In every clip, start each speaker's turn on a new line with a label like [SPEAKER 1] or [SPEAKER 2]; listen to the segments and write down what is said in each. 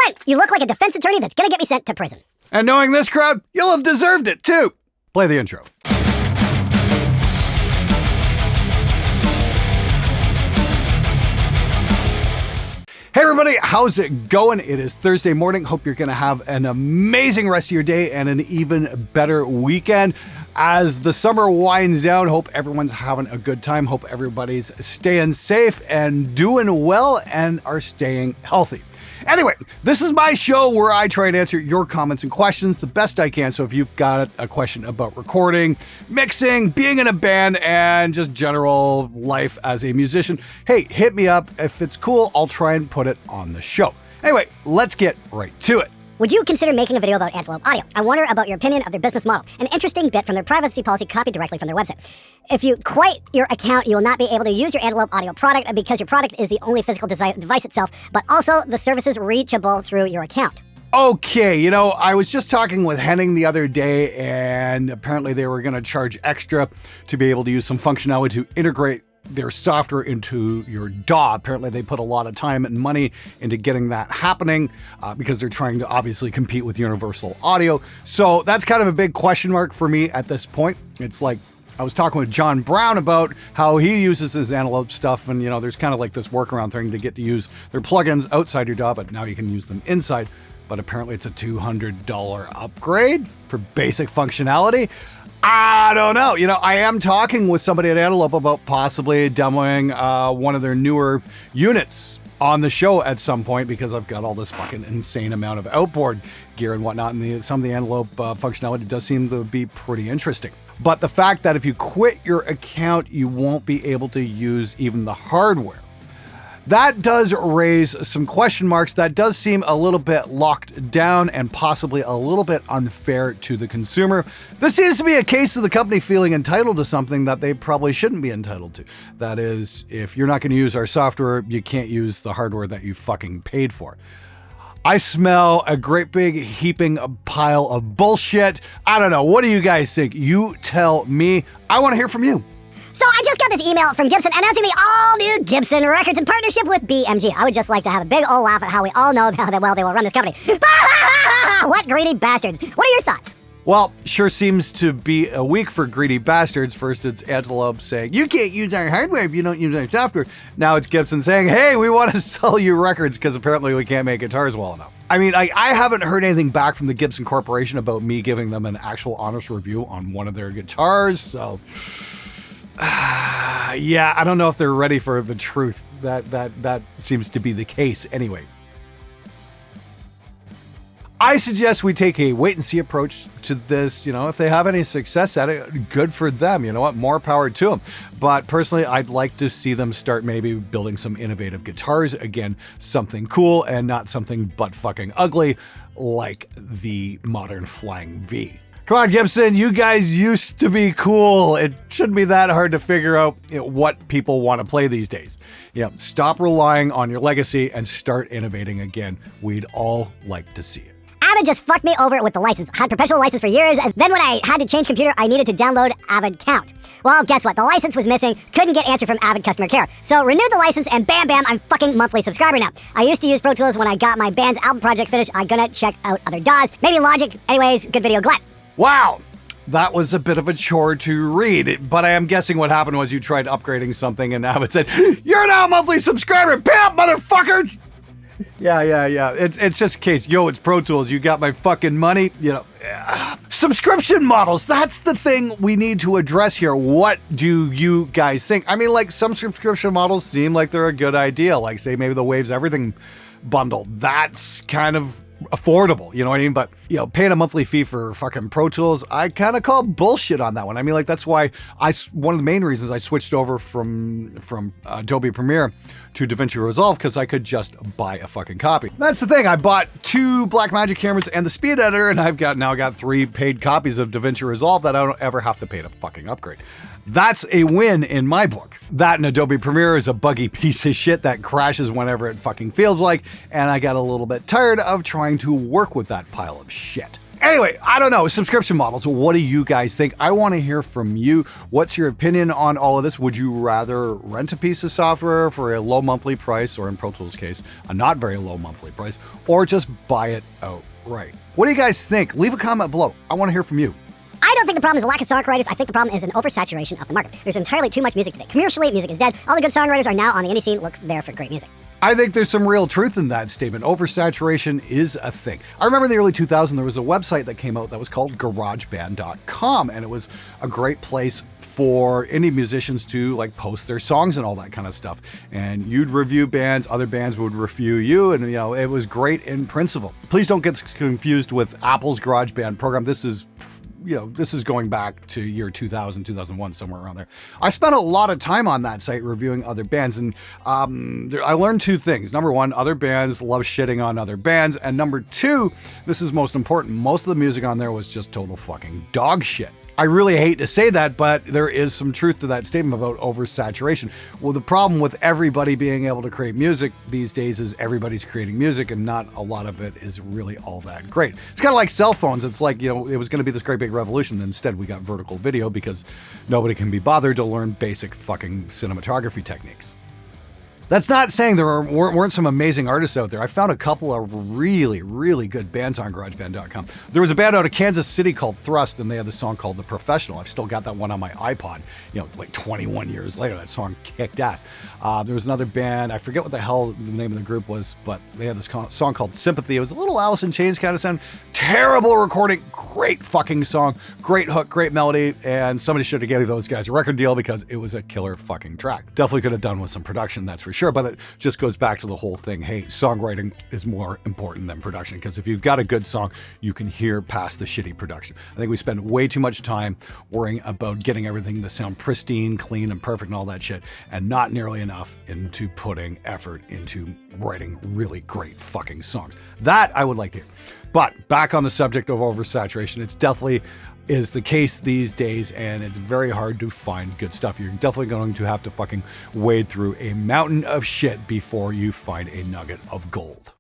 [SPEAKER 1] Brent, you look like a defense attorney that's gonna get me sent to prison.
[SPEAKER 2] And knowing this crowd, you'll have deserved it too. Play the intro. Hey everybody, how's it going? It is Thursday morning. Hope you're going to have an amazing rest of your day and an even better weekend. As the summer winds down, hope everyone's having a good time. Hope everybody's staying safe and doing well and are staying healthy. Anyway, this is my show where I try and answer your comments and questions the best I can. So if you've got a question about recording, mixing, being in a band, and just general life as a musician, hey, hit me up. If it's cool, I'll try and put it on the show. Anyway, let's get right to it.
[SPEAKER 1] Would you consider making a video about Antelope Audio? I wonder about your opinion of their business model. An interesting bit from their privacy policy copied directly from their website. If you quit your account, you will not be able to use your Antelope Audio product because your product is the only physical device itself, but also the services reachable through your account.
[SPEAKER 2] Okay, I was just talking with Henning the other day, and apparently they were going to charge extra to be able to use some functionality to integrate their software into your DAW. Apparently they put a lot of time and money into getting that happening because they're trying to obviously compete with Universal Audio. So that's kind of a big question mark for me at this point. It's like I was talking with John Brown about how he uses his Antelope stuff, and there's kind of like this workaround thing to get to use their plugins outside your DAW, but now you can use them inside. But apparently it's a $200 upgrade for basic functionality. I don't know. I am talking with somebody at Antelope about possibly demoing one of their newer units on the show at some point because I've got all this fucking insane amount of outboard gear and whatnot, and some of the Antelope functionality does seem to be pretty interesting. But the fact that if you quit your account, you won't be able to use even the hardware. That does raise some question marks. That does seem a little bit locked down and possibly a little bit unfair to the consumer. This seems to be a case of the company feeling entitled to something that they probably shouldn't be entitled to. That is, if you're not going to use our software, you can't use the hardware that you fucking paid for. I smell a great big heaping pile of bullshit. I don't know. What do you guys think? You tell me. I want to hear from you.
[SPEAKER 1] So I just got this email from Gibson announcing the all-new Gibson Records in partnership with BMG. I would just like to have a big old laugh at how we all know how well they will run this company. What greedy bastards. What are your thoughts?
[SPEAKER 2] Well, sure seems to be a week for greedy bastards. First, it's Antelope saying, you can't use our hardware if you don't use our software. Now it's Gibson saying, hey, we want to sell you records because apparently we can't make guitars well enough. I mean, I haven't heard anything back from the Gibson Corporation about me giving them an actual honest review on one of their guitars, so yeah, I don't know if they're ready for the truth. That seems to be the case anyway. I suggest we take a wait-and-see approach to this. If they have any success at it, good for them. You know what? More power to them. But personally, I'd like to see them start maybe building some innovative guitars. Again, something cool and not something butt-fucking ugly like the modern Flying V. Come on, Gibson, you guys used to be cool. It shouldn't be that hard to figure out what people want to play these days. Stop relying on your legacy and start innovating again. We'd all like to see it.
[SPEAKER 1] Avid just fucked me over with the license. I had perpetual license for years, and then when I had to change computer, I needed to download Avid Count. Well, guess what? The license was missing, couldn't get answer from Avid customer care. So renewed the license, and bam, I'm fucking monthly subscriber now. I used to use Pro Tools when I got my band's album project finished. I'm gonna check out other DAWs, maybe Logic. Anyways, good video, Glenn.
[SPEAKER 2] Wow, that was a bit of a chore to read, but I am guessing what happened was you tried upgrading something and Avid said, you're now a monthly subscriber, Preamp, motherfuckers! Yeah. It's just a case, it's Pro Tools, you got my fucking money, Subscription models, that's the thing we need to address here. What do you guys think? I mean, like, some subscription models seem like they're a good idea, like say maybe the Waves Everything bundle. That's kind of affordable, you know what I mean? But, paying a monthly fee for fucking Pro Tools, I kind of call bullshit on that one. I mean, like, that's why one of the main reasons I switched over from Adobe Premiere to DaVinci Resolve, because I could just buy a fucking copy. That's the thing. I bought 2 Blackmagic cameras and the speed editor, and I've now got 3 paid copies of DaVinci Resolve that I don't ever have to pay to fucking upgrade. That's a win in my book. That and Adobe Premiere is a buggy piece of shit that crashes whenever it fucking feels like, and I got a little bit tired of trying to work with that pile of shit. Anyway, I don't know, subscription models. What do you guys think? I want to hear from you. What's your opinion on all of this? Would you rather rent a piece of software for a low monthly price, or in Pro Tools' case, a not very low monthly price, or just buy it outright? What do you guys think? Leave a comment below. I want to hear from you.
[SPEAKER 1] I don't think the problem is a lack of songwriters. I think the problem is an oversaturation of the market. There's entirely too much music today. Commercially, music is dead. All the good songwriters are now on the indie scene. Look there for great music.
[SPEAKER 2] I think there's some real truth in that statement. Oversaturation is a thing. I remember in the early 2000s, there was a website that came out that was called GarageBand.com, and it was a great place for indie musicians to like post their songs and all that kind of stuff. And you'd review bands, other bands would review you, and it was great in principle. Please don't get confused with Apple's GarageBand program. This is going back to year 2000, 2001, somewhere around there. I spent a lot of time on that site reviewing other bands, and I learned two things. Number one, other bands love shitting on other bands, and number two, this is most important, most of the music on there was just total fucking dog shit. I really hate to say that, but there is some truth to that statement about oversaturation. Well, the problem with everybody being able to create music these days is everybody's creating music, and not a lot of it is really all that great. It's kind of like cell phones. It's like, it was going to be this great big revolution. Instead, we got vertical video because nobody can be bothered to learn basic fucking cinematography techniques. That's not saying there weren't some amazing artists out there. I found a couple of really, really good bands on GarageBand.com. There was a band out of Kansas City called Thrust, and they had a song called The Professional. I've still got that one on my iPod, like 21 years later. That song kicked ass. There was another band, I forget what the hell the name of the group was, but they had this song called Sympathy. It was a little Alice in Chains kind of sound. Terrible recording, great fucking song, great hook, great melody, and somebody should have given those guys a record deal because it was a killer fucking track. Definitely could have done with some production, that's for sure, but it just goes back to the whole thing. Hey, songwriting is more important than production, because if you've got a good song, you can hear past the shitty production. I think we spend way too much time worrying about getting everything to sound pristine, clean, and perfect and all that shit, and not nearly enough into putting effort into writing really great fucking songs. That I would like to hear. But back on the subject of oversaturation, it's definitely is the case these days, and it's very hard to find good stuff. You're definitely going to have to fucking wade through a mountain of shit before you find a nugget of gold.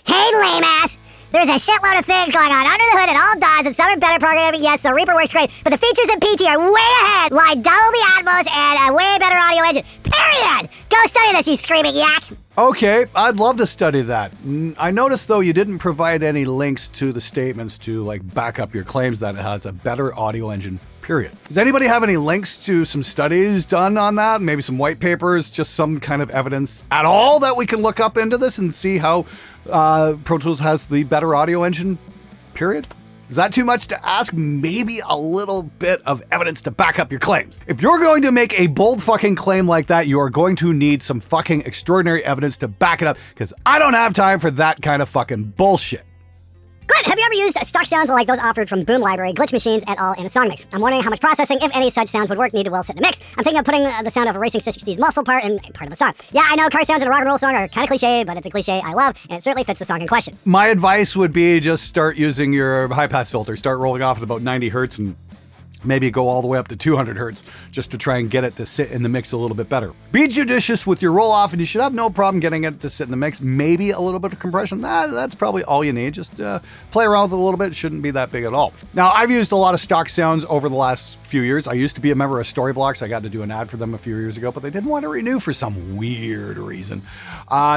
[SPEAKER 1] Hey, lame ass! There's a shitload of things going on under the hood at all does, and some are better programming, yes, so Reaper works great, but the features in PT are way ahead, like Dolby Atmos and a way better audio engine. Period! Go study this, you screaming yak!
[SPEAKER 2] Okay, I'd love to study that. I noticed, though, you didn't provide any links to the statements to, back up your claims that it has a better audio engine, period. Does anybody have any links to some studies done on that? Maybe some white papers, just some kind of evidence at all that we can look up into this and see how Pro Tools has the better audio engine, period? Is that too much to ask? Maybe a little bit of evidence to back up your claims. If you're going to make a bold fucking claim like that, you are going to need some fucking extraordinary evidence to back it up, because I don't have time for that kind of fucking bullshit.
[SPEAKER 1] Good! Have you ever used stock sounds like those offered from Boom Library, Glitch Machines, et al. In a song mix? I'm wondering how much processing, if any, such sounds would work, need to well sit in a mix. I'm thinking of putting the sound of a Racing 60s muscle part in part of a song. Yeah, I know car sounds in a rock and roll song are kind of cliche, but it's a cliche I love, and it certainly fits the song in question.
[SPEAKER 2] My advice would be just start using your high-pass filter. Start rolling off at about 90 hertz and maybe go all the way up to 200 hertz just to try and get it to sit in the mix a little bit better. Be judicious with your roll off, and you should have no problem getting it to sit in the mix. Maybe a little bit of compression. That's probably all you need. Just play around with it a little bit. It shouldn't be that big at all. Now, I've used a lot of stock sounds over the last few years. I used to be a member of Storyblocks. I got to do an ad for them a few years ago, but they didn't want to renew for some weird reason.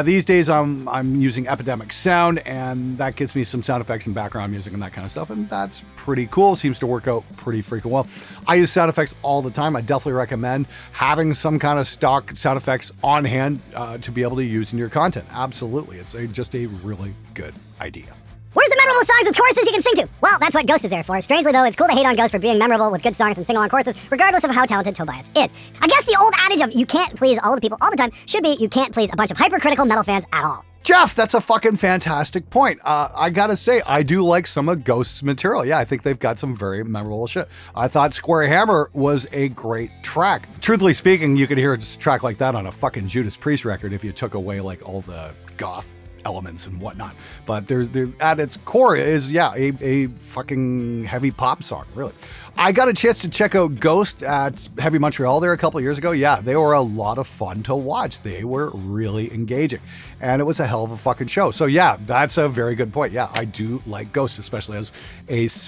[SPEAKER 2] These days, I'm using Epidemic Sound, and that gives me some sound effects and background music and that kind of stuff, and that's pretty cool. Seems to work out pretty freaking well. I use sound effects all the time. I definitely recommend having some kind of stock sound effects on hand to be able to use in your content. Absolutely. It's just a really good idea.
[SPEAKER 1] Where's the memorable songs with choruses you can sing to? Well, that's what Ghost is there for. Strangely, though, it's cool to hate on Ghost for being memorable with good songs and sing-along choruses, regardless of how talented Tobias is. I guess the old adage of you can't please all the people all the time should be you can't please a bunch of hypercritical metal fans at all.
[SPEAKER 2] Jeff, that's a fucking fantastic point. I gotta say, I do like some of Ghost's material. Yeah, I think they've got some very memorable shit. I thought Square Hammer was a great track. Truthfully speaking, you could hear a track like that on a fucking Judas Priest record if you took away all the goth elements and whatnot. But there at its core is, yeah, a fucking heavy pop song, really. I got a chance to check out Ghost at Heavy Montreal there a couple of years ago. Yeah, they were a lot of fun to watch. They were really engaging, and it was a hell of a fucking show. So yeah, that's a very good point. Yeah, I do like Ghost, especially as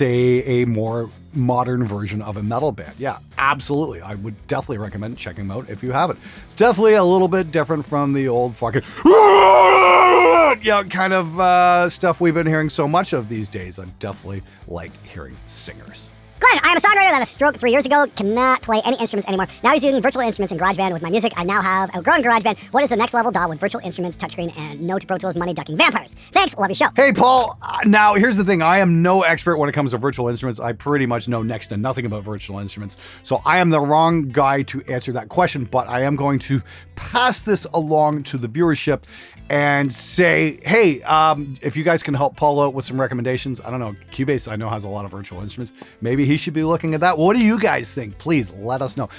[SPEAKER 2] a more modern version of a metal band. Yeah, absolutely. I would definitely recommend checking them out if you haven't. It's definitely a little bit different from the old fucking kind of stuff we've been hearing so much of these days. I definitely like hearing singers.
[SPEAKER 1] Glenn, I am a songwriter that had a stroke 3 years ago, cannot play any instruments anymore. Now using virtual instruments in GarageBand with my music. I now have outgrown GarageBand. What is the next level DAW with virtual instruments, touchscreen, and no to Pro Tools money ducking vampires? Thanks, love your show.
[SPEAKER 2] Hey, Paul. Now, here's the thing. I am no expert when it comes to virtual instruments. I pretty much know next to nothing about virtual instruments. So I am the wrong guy to answer that question, but I am going to pass this along to the viewership and say, hey, if you guys can help Paul out with some recommendations, I don't know, Cubase I know has a lot of virtual instruments. Maybe he should be looking at that. What do you guys think? Please let us know.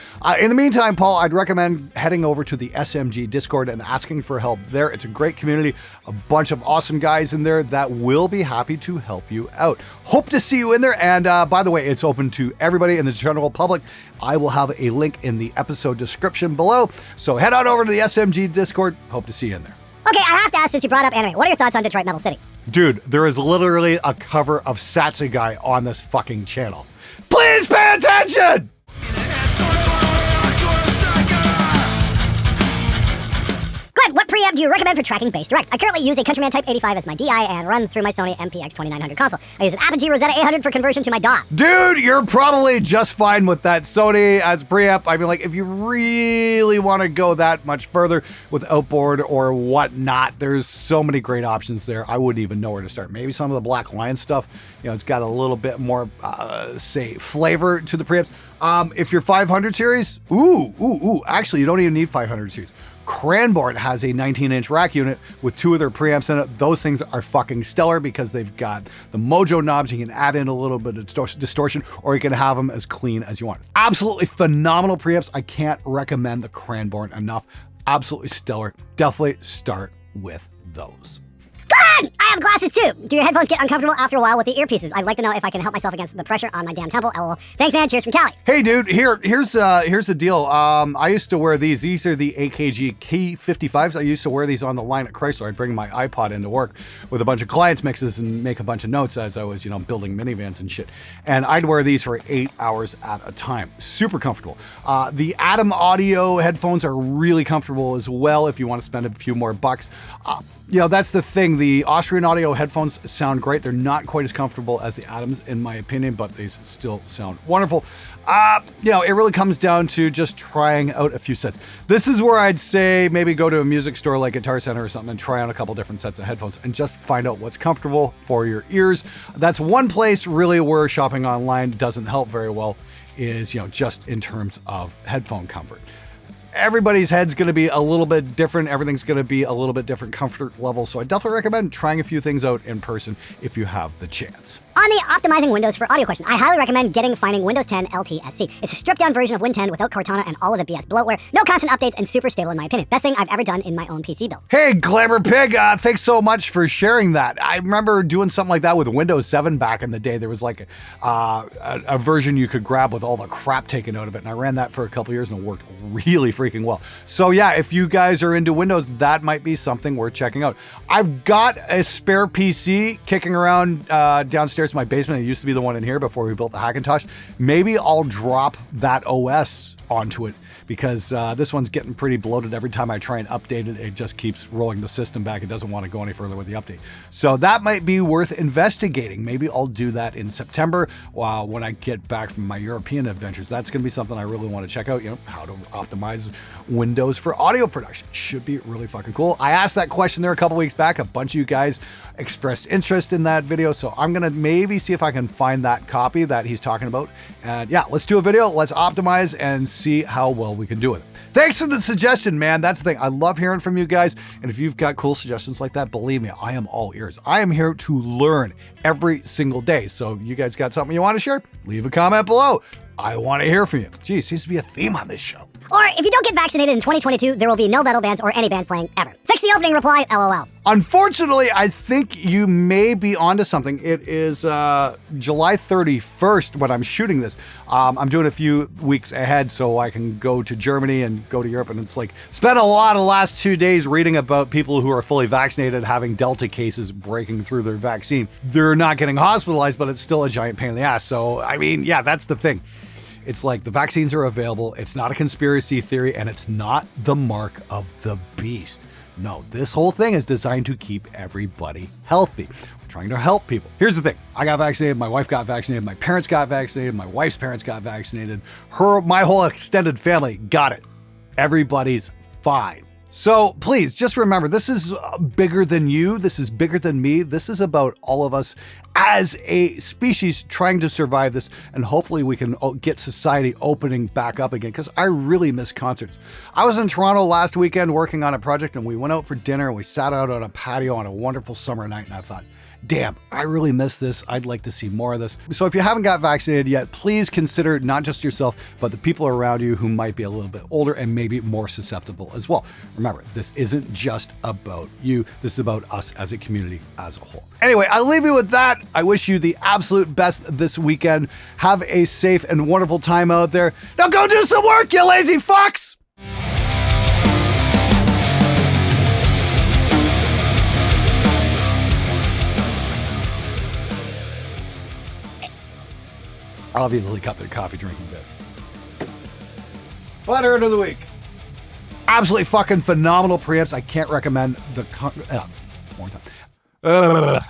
[SPEAKER 2] In the meantime, Paul, I'd recommend heading over to the SMG Discord and asking for help there. It's a great community, a bunch of awesome guys in there that will be happy to help you out. Hope to see you in there. And by the way, it's open to everybody in the general public. I will have a link in the episode description below. So head on over to the SMG Discord. Hope to see you in there.
[SPEAKER 1] Okay, I have to ask, since you brought up anime, what are your thoughts on Detroit Metal City?
[SPEAKER 2] Dude, there is literally a cover of Satsugai on this fucking channel. Please pay attention!
[SPEAKER 1] Glenn, what preamp do you recommend for tracking bass direct? I currently use a Countryman Type 85 as my DI and run through my Sony MPX2900 console. I use an Apogee Rosetta 800 for conversion to my DAW.
[SPEAKER 2] Dude, you're probably just fine with that Sony as preamp. I mean, like, if you really want to go that much further with outboard or whatnot, there's so many great options there. I wouldn't even know where to start. Maybe some of the Black Lion stuff, you know, it's got a little bit more, say, flavor to the preamps. If you're 500 series, actually, you don't even need 500 series. Cranbourne has a 19-inch rack unit with 2 of their preamps in it. Those things are fucking stellar because they've got the mojo knobs. You can add in a little bit of distortion, or you can have them as clean as you want. Absolutely phenomenal preamps. I can't recommend the Cranbourne enough. Absolutely stellar. Definitely start with those.
[SPEAKER 1] Glenn! I have glasses too! Do your headphones get uncomfortable after a while with the earpieces? I'd like to know if I can help myself against the pressure on my damn temple. LOL. Thanks, man. Cheers from Cali.
[SPEAKER 2] Hey, dude. Here's the deal. I used to wear these. These are the AKG K55s. I used to wear these on the line at Chrysler. I'd bring my iPod into work with a bunch of clients mixes and make a bunch of notes as I was, you know, building minivans and shit. And I'd wear these for 8 hours at a time. Super comfortable. The Atom Audio headphones are really comfortable as well if you want to spend a few more bucks. You know, that's the thing. The Austrian Audio headphones sound great. They're not quite as comfortable as the Atoms, in my opinion, but they still sound wonderful. You know, it really comes down to just trying out a few sets. This is where I'd say maybe go to a music store like Guitar Center or something and try on a couple different sets of headphones and just find out what's comfortable for your ears. That's one place really where shopping online doesn't help very well, is, you know, just in terms of headphone comfort. Everybody's head's going to be a little bit different. Everything's going to be a little bit different comfort level. So I definitely recommend trying a few things out in person if you have the chance.
[SPEAKER 1] On the optimizing Windows for audio question, I highly recommend finding Windows 10 LTSC. It's a stripped down version of Win 10 without Cortana and all of the BS bloatware. No constant updates and super stable in my opinion. Best thing I've ever done in my own PC build.
[SPEAKER 2] Hey, Glamour Pig, thanks so much for sharing that. I remember doing something like that with Windows 7 back in the day. There was like a version you could grab with all the crap taken out of it. And I ran that for a couple years and it worked really freaking well. So yeah, if you guys are into Windows, that might be something worth checking out. I've got a spare PC kicking around downstairs in my basement. It used to be the one in here before we built the Hackintosh. Maybe I'll drop that OS onto it because this one's getting pretty bloated. Every time I try and update it, it just keeps rolling the system back. It doesn't want to go any further with the update. So that might be worth investigating. Maybe I'll do that in September when I get back from my European adventures. That's going to be something I really want to check out, you know, how to optimize Windows for audio production. Should be really fucking cool. I asked that question there a couple weeks back. A bunch of you guys expressed interest in that video, so I'm gonna maybe see if I can find that copy that he's talking about. And yeah, let's do a video, let's optimize and see how well we can do with it. Thanks for the suggestion, man. That's the thing. I love hearing from you guys. And if you've got cool suggestions like that, believe me, I am all ears. I am here to learn every single day. So you guys got something you want to share? Leave a comment below. I want to hear from you. Gee, seems to be a theme on this show.
[SPEAKER 1] Or if you don't get vaccinated in 2022, there will be no metal bands or any bands playing ever. Fix the opening reply, LOL.
[SPEAKER 2] Unfortunately, I think you may be onto something. It is July 31st when I'm shooting this. I'm doing a few weeks ahead so I can go to Germany and go to Europe. And it's like, spent a lot of the last 2 days reading about people who are fully vaccinated having Delta cases breaking through their vaccine. They're not getting hospitalized, but it's still a giant pain in the ass. So, I mean, yeah, that's the thing. It's like the vaccines are available. It's not a conspiracy theory, and it's not the mark of the beast. No, this whole thing is designed to keep everybody healthy. We're trying to help people. Here's the thing. I got vaccinated. My wife got vaccinated. My parents got vaccinated. My wife's parents got vaccinated. My whole extended family got it. Everybody's fine. So please just remember, this is bigger than you. This is bigger than me. This is about all of us as a species trying to survive this. And hopefully we can get society opening back up again, because I really miss concerts. I was in Toronto last weekend working on a project, and we went out for dinner and we sat out on a patio on a wonderful summer night. And I thought, damn, I really miss this. I'd like to see more of this. So if you haven't got vaccinated yet, please consider not just yourself, but the people around you who might be a little bit older and maybe more susceptible as well. Remember, this isn't just about you. This is about us as a community as a whole. Anyway, I'll leave you with that. I wish you the absolute best this weekend. Have a safe and wonderful time out there. Now go do some work, you lazy fucks! I'll obviously cut their coffee drinking bit. Butter of the week. Absolutely fucking phenomenal preamps. I can't recommend the... one more time.